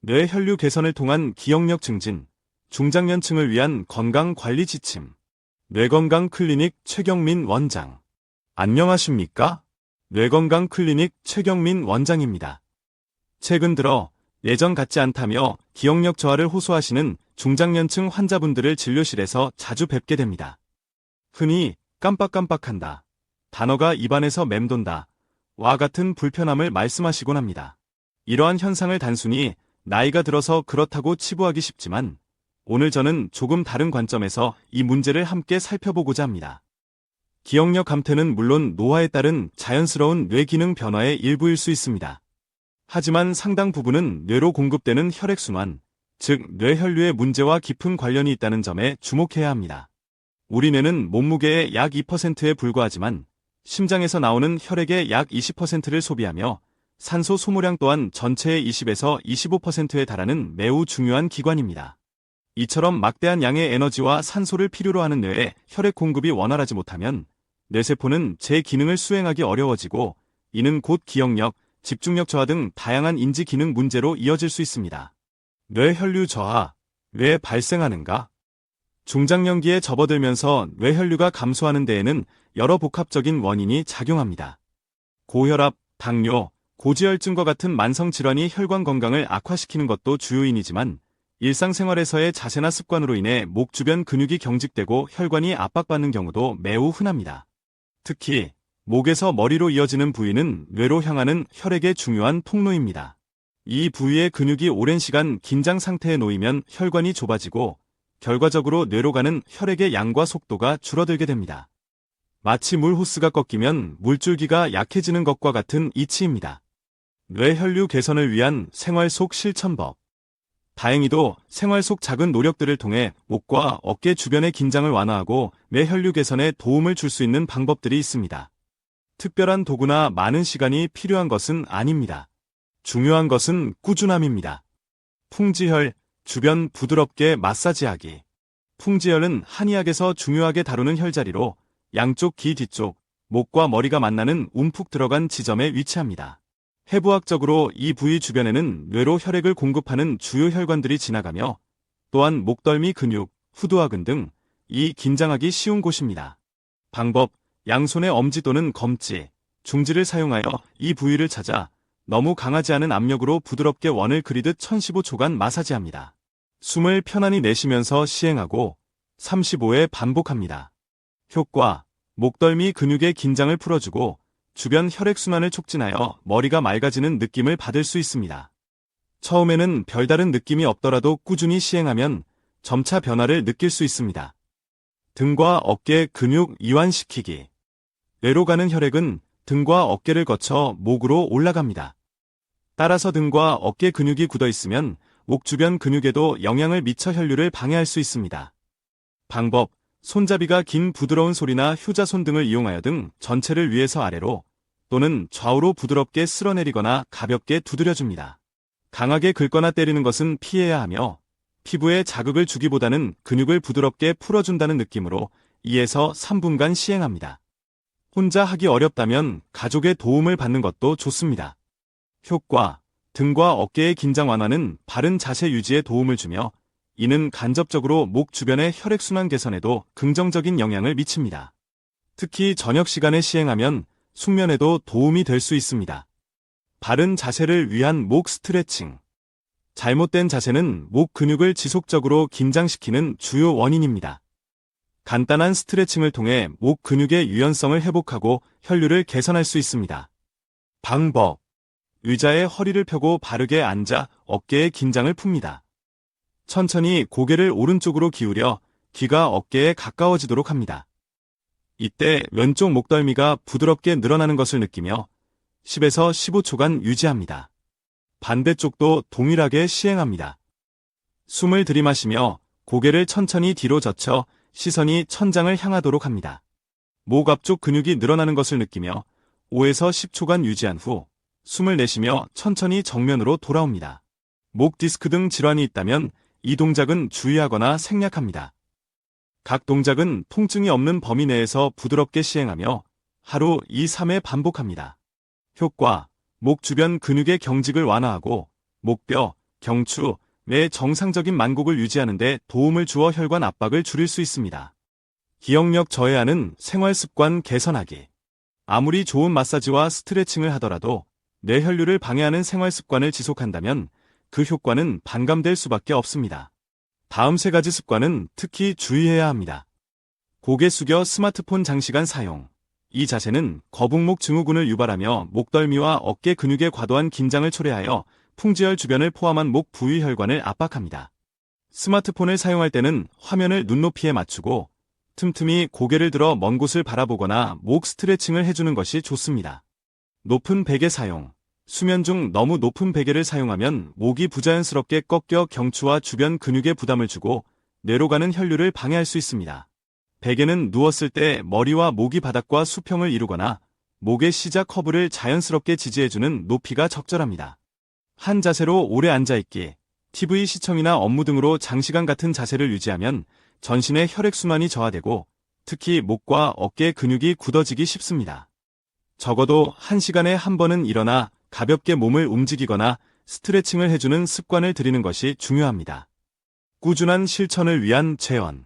뇌 혈류 개선을 통한 기억력 증진, 중장년층을 위한 건강관리 지침. 뇌건강클리닉 최경민 원장. 안녕하십니까? 뇌건강클리닉 최경민 원장입니다. 최근 들어 예전 같지 않다며 기억력 저하를 호소하시는 중장년층 환자분들을 진료실에서 자주 뵙게 됩니다. 흔히 깜빡깜빡한다, 단어가 입안에서 맴돈다, 와 같은 불편함을 말씀하시곤 합니다. 이러한 현상을 단순히 나이가 들어서 그렇다고 치부하기 쉽지만 오늘 저는 조금 다른 관점에서 이 문제를 함께 살펴보고자 합니다. 기억력 감퇴는 물론 노화에 따른 자연스러운 뇌기능 변화의 일부일 수 있습니다. 하지만 상당 부분은 뇌로 공급되는 혈액순환, 즉 뇌혈류의 문제와 깊은 관련이 있다는 점에 주목해야 합니다. 우리 뇌는 몸무게의 약 2%에 불과하지만 심장에서 나오는 혈액의 약 20%를 소비하며 산소 소모량 또한 전체의 20에서 25%에 달하는 매우 중요한 기관입니다. 이처럼 막대한 양의 에너지와 산소를 필요로 하는 뇌에 혈액 공급이 원활하지 못하면 뇌세포는 제 기능을 수행하기 어려워지고 이는 곧 기억력, 집중력 저하 등 다양한 인지 기능 문제로 이어질 수 있습니다. 뇌혈류 저하, 왜 발생하는가? 중장년기에 접어들면서 뇌혈류가 감소하는 데에는 여러 복합적인 원인이 작용합니다. 고혈압, 당뇨, 고지혈증과 같은 만성 질환이 혈관 건강을 악화시키는 것도 주요인이지만 일상생활에서의 자세나 습관으로 인해 목 주변 근육이 경직되고 혈관이 압박받는 경우도 매우 흔합니다. 특히 목에서 머리로 이어지는 부위는 뇌로 향하는 혈액의 중요한 통로입니다. 이 부위의 근육이 오랜 시간 긴장 상태에 놓이면 혈관이 좁아지고 결과적으로 뇌로 가는 혈액의 양과 속도가 줄어들게 됩니다. 마치 물 호스가 꺾이면 물줄기가 약해지는 것과 같은 이치입니다. 뇌혈류 개선을 위한 생활 속 실천법. 다행히도 생활 속 작은 노력들을 통해 목과 어깨 주변의 긴장을 완화하고 뇌혈류 개선에 도움을 줄 수 있는 방법들이 있습니다. 특별한 도구나 많은 시간이 필요한 것은 아닙니다. 중요한 것은 꾸준함입니다. 풍지혈, 주변 부드럽게 마사지하기. 풍지혈은 한의학에서 중요하게 다루는 혈자리로 양쪽 귀 뒤쪽, 목과 머리가 만나는 움푹 들어간 지점에 위치합니다. 해부학적으로 이 부위 주변에는 뇌로 혈액을 공급하는 주요 혈관들이 지나가며 또한 목덜미 근육, 후두하근 등 이 긴장하기 쉬운 곳입니다. 방법, 양손의 엄지 또는 검지, 중지를 사용하여 이 부위를 찾아 너무 강하지 않은 압력으로 부드럽게 원을 그리듯 1015초간 마사지합니다. 숨을 편안히 내쉬면서 시행하고 35회 반복합니다. 효과, 목덜미 근육의 긴장을 풀어주고 주변 혈액순환을 촉진하여 머리가 맑아지는 느낌을 받을 수 있습니다. 처음에는 별다른 느낌이 없더라도 꾸준히 시행하면 점차 변화를 느낄 수 있습니다. 등과 어깨 근육 이완시키기. 뇌로 가는 혈액은 등과 어깨를 거쳐 목으로 올라갑니다. 따라서 등과 어깨 근육이 굳어 있으면 목 주변 근육에도 영향을 미쳐 혈류를 방해할 수 있습니다. 방법, 손잡이가 긴 부드러운 소리나 효자손 등을 이용하여 등 전체를 위에서 아래로 또는 좌우로 부드럽게 쓸어내리거나 가볍게 두드려줍니다. 강하게 긁거나 때리는 것은 피해야 하며 피부에 자극을 주기보다는 근육을 부드럽게 풀어준다는 느낌으로 2에서 3분간 시행합니다. 혼자 하기 어렵다면 가족의 도움을 받는 것도 좋습니다. 효과, 등과 어깨의 긴장 완화는 바른 자세 유지에 도움을 주며 이는 간접적으로 목 주변의 혈액순환 개선에도 긍정적인 영향을 미칩니다. 특히 저녁 시간에 시행하면 숙면에도 도움이 될 수 있습니다. 바른 자세를 위한 목 스트레칭. 잘못된 자세는 목 근육을 지속적으로 긴장시키는 주요 원인입니다. 간단한 스트레칭을 통해 목 근육의 유연성을 회복하고 혈류를 개선할 수 있습니다. 방법, 의자에 허리를 펴고 바르게 앉아 어깨의 긴장을 풉니다. 천천히 고개를 오른쪽으로 기울여 귀가 어깨에 가까워지도록 합니다. 이때 왼쪽 목덜미가 부드럽게 늘어나는 것을 느끼며 10에서 15초간 유지합니다. 반대쪽도 동일하게 시행합니다. 숨을 들이마시며 고개를 천천히 뒤로 젖혀 시선이 천장을 향하도록 합니다. 목 앞쪽 근육이 늘어나는 것을 느끼며 5에서 10초간 유지한 후 숨을 내쉬며 천천히 정면으로 돌아옵니다. 목 디스크 등 질환이 있다면 이 동작은 주의하거나 생략합니다. 각 동작은 통증이 없는 범위 내에서 부드럽게 시행하며 하루 2-3회 반복합니다. 효과, 목 주변 근육의 경직을 완화하고 목뼈, 경추, 뇌의 정상적인 만곡을 유지하는 데 도움을 주어 혈관 압박을 줄일 수 있습니다. 기억력 저해하는 생활습관 개선하기. 아무리 좋은 마사지와 스트레칭을 하더라도 뇌혈류를 방해하는 생활습관을 지속한다면 그 효과는 반감될 수밖에 없습니다. 다음 3가지 습관은 특히 주의해야 합니다. 고개 숙여 스마트폰 장시간 사용. 이 자세는 거북목 증후군을 유발하며 목덜미와 어깨 근육의 과도한 긴장을 초래하여 풍지혈 주변을 포함한 목 부위 혈관을 압박합니다. 스마트폰을 사용할 때는 화면을 눈높이에 맞추고 틈틈이 고개를 들어 먼 곳을 바라보거나 목 스트레칭을 해주는 것이 좋습니다. 높은 베개 사용. 수면 중 너무 높은 베개를 사용하면 목이 부자연스럽게 꺾여 경추와 주변 근육에 부담을 주고 뇌로 가는 혈류를 방해할 수 있습니다. 베개는 누웠을 때 머리와 목이 바닥과 수평을 이루거나 목의 시작 커브를 자연스럽게 지지해주는 높이가 적절합니다. 한 자세로 오래 앉아있기. TV 시청이나 업무 등으로 장시간 같은 자세를 유지하면 전신의 혈액순환이 저하되고 특히 목과 어깨 근육이 굳어지기 쉽습니다. 적어도 1시간에 한 번은 일어나 가볍게 몸을 움직이거나 스트레칭을 해주는 습관을 들이는 것이 중요합니다. 꾸준한 실천을 위한 재원.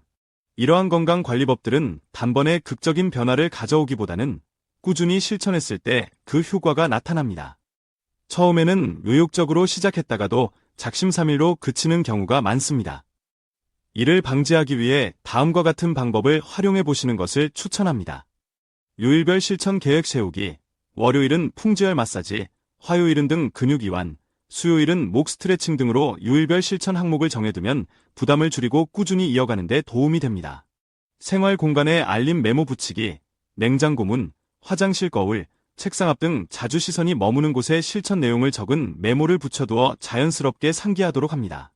이러한 건강관리법들은 단번에 극적인 변화를 가져오기보다는 꾸준히 실천했을 때 그 효과가 나타납니다. 처음에는 의욕적으로 시작했다가도 작심삼일로 그치는 경우가 많습니다. 이를 방지하기 위해 다음과 같은 방법을 활용해 보시는 것을 추천합니다. 요일별 실천 계획 세우기. 월요일은 풍지혈 마사지, 화요일은 등 근육 이완, 수요일은 목 스트레칭 등으로 요일별 실천 항목을 정해두면 부담을 줄이고 꾸준히 이어가는 데 도움이 됩니다. 생활 공간에 알림 메모 붙이기. 냉장고 문, 화장실 거울, 책상 앞 등 자주 시선이 머무는 곳에 실천 내용을 적은 메모를 붙여두어 자연스럽게 상기하도록 합니다.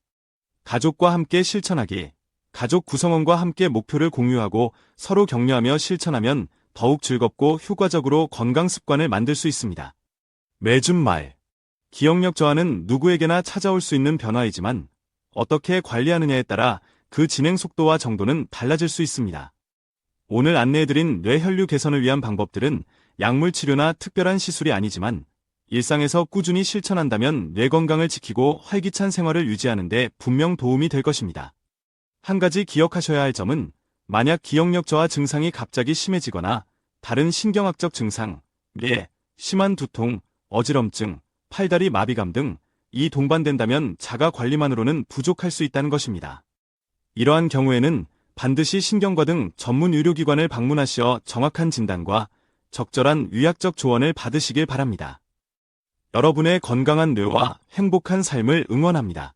가족과 함께 실천하기. 가족 구성원과 함께 목표를 공유하고 서로 격려하며 실천하면 더욱 즐겁고 효과적으로 건강 습관을 만들 수 있습니다. 매준 말. 기억력 저하는 누구에게나 찾아올 수 있는 변화이지만 어떻게 관리하느냐에 따라 그 진행 속도와 정도는 달라질 수 있습니다. 오늘 안내해드린 뇌혈류 개선을 위한 방법들은 약물 치료나 특별한 시술이 아니지만 일상에서 꾸준히 실천한다면 뇌 건강을 지키고 활기찬 생활을 유지하는 데 분명 도움이 될 것입니다. 한 가지 기억하셔야 할 점은 만약 기억력 저하 증상이 갑자기 심해지거나 다른 신경학적 증상, 뇌, 심한 두통, 어지럼증, 팔다리 마비감 등 이 동반된다면 자가 관리만으로는 부족할 수 있다는 것입니다. 이러한 경우에는 반드시 신경과 등 전문 의료기관을 방문하시어 정확한 진단과 적절한 의학적 조언을 받으시길 바랍니다. 여러분의 건강한 뇌와 행복한 삶을 응원합니다.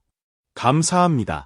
감사합니다.